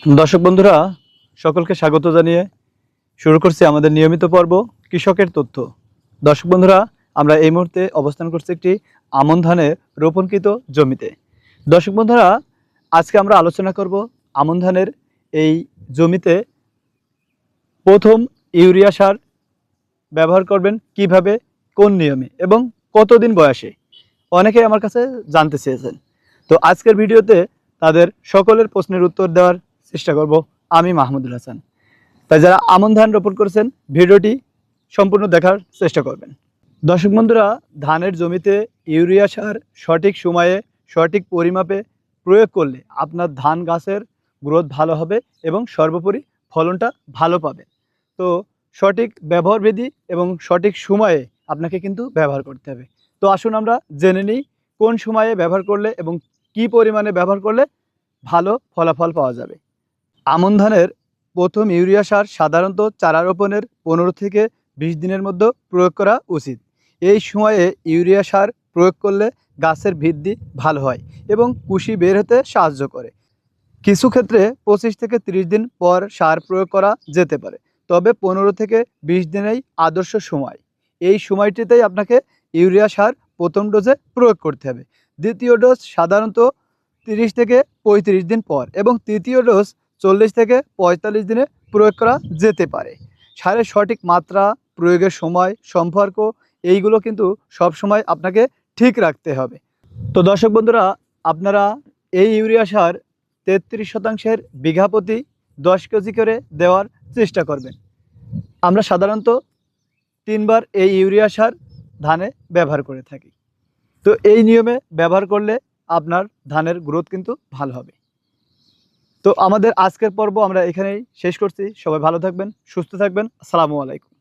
দর্শক বন্ধুরা সকলকে স্বাগত জানিয়ে শুরু করছি আমাদের নিয়মিত পর্ব কৃষকের তথ্য। দর্শক বন্ধুরা, আমরা এই মুহূর্তে অবস্থান করছি একটি আমন ধানের রোপণকৃত জমিতে। দর্শক বন্ধুরা, আজকে আমরা আলোচনা করব আমন ধানের এই জমিতে প্রথম ইউরিয়া সার ব্যবহার করবেন কিভাবে, কোন নিয়মে এবং কতদিন বয়সে, অনেকেই আমার কাছে জানতে চেয়েছেন। তো আজকের ভিডিওতে তাদের সকলের প্রশ্নের উত্তর দেওয়ার চেষ্টা করব আমি মাহমুদুল হাসান। তাই যারা আমন ধান রোপণ করেছেন ভিডিওটি সম্পূর্ণ দেখার চেষ্টা করবেন। দর্শক বন্ধুরা, ধানের জমিতে ইউরিয়া সার সঠিক সময়ে সঠিক পরিমাপে প্রয়োগ করলে আপনার ধান গাছের গ্রোথ ভালো হবে এবং সর্বোপরি ফলনটা ভালো পাবে। তো সঠিক ব্যবহার বিধি এবং সঠিক সময়ে আপনাকে কিন্তু ব্যবহার করতে হবে। তো আসুন আমরা জেনে নিই কোন সময়ে ব্যবহার করলে এবং কি পরিমাণে ব্যবহার করলে ভালো ফলাফল পাওয়া যাবে। আমন ধানের প্রথম ইউরিয়া সার সাধারণত চারা রোপণের 15 থেকে 20 দিনের মধ্যে প্রয়োগ করা উচিত। এই সময়ে ইউরিয়া সার প্রয়োগ করলে গাছের বৃদ্ধি ভালো হয় এবং কুশি বের হতে সাহায্য করে। কিছু ক্ষেত্রে 25 থেকে 30 দিন পর সার প্রয়োগ করা যেতে পারে, তবে 15 থেকে 20 দিনেই আদর্শ সময়। এই সময়টিতেই আপনাকে ইউরিয়া সার প্রথম ডোজে প্রয়োগ করতে হবে। দ্বিতীয় ডোজ সাধারণত 30 থেকে 35 দিন পর এবং তৃতীয় ডোজ 40 থেকে 45 দিনে প্রয়োগ করা যেতে পারে। সারের সঠিক মাত্রা, প্রয়োগের সময়, সম্পর্ক এইগুলো কিন্তু সব সময় আপনাকে ঠিক রাখতে হবে। তো দর্শক বন্ধুরা, আপনারা এই ইউরিয়া সার 33% বিঘা প্রতি 10 কেজি করে দেওয়ার চেষ্টা করবেন। আমরা সাধারণত 3 বার এই ইউরিয়া সার ধানে ব্যবহার করে থাকি। তো এই নিয়মে ব্যবহার করলে আপনার ধানের গ্রোথ কিন্তু ভালো হবে। তো আমাদের আজকের পর্ব আমরা এখানেই শেষ করছি। সবাই ভালো থাকবেন, সুস্থ থাকবেন। আসসালামু আলাইকুম।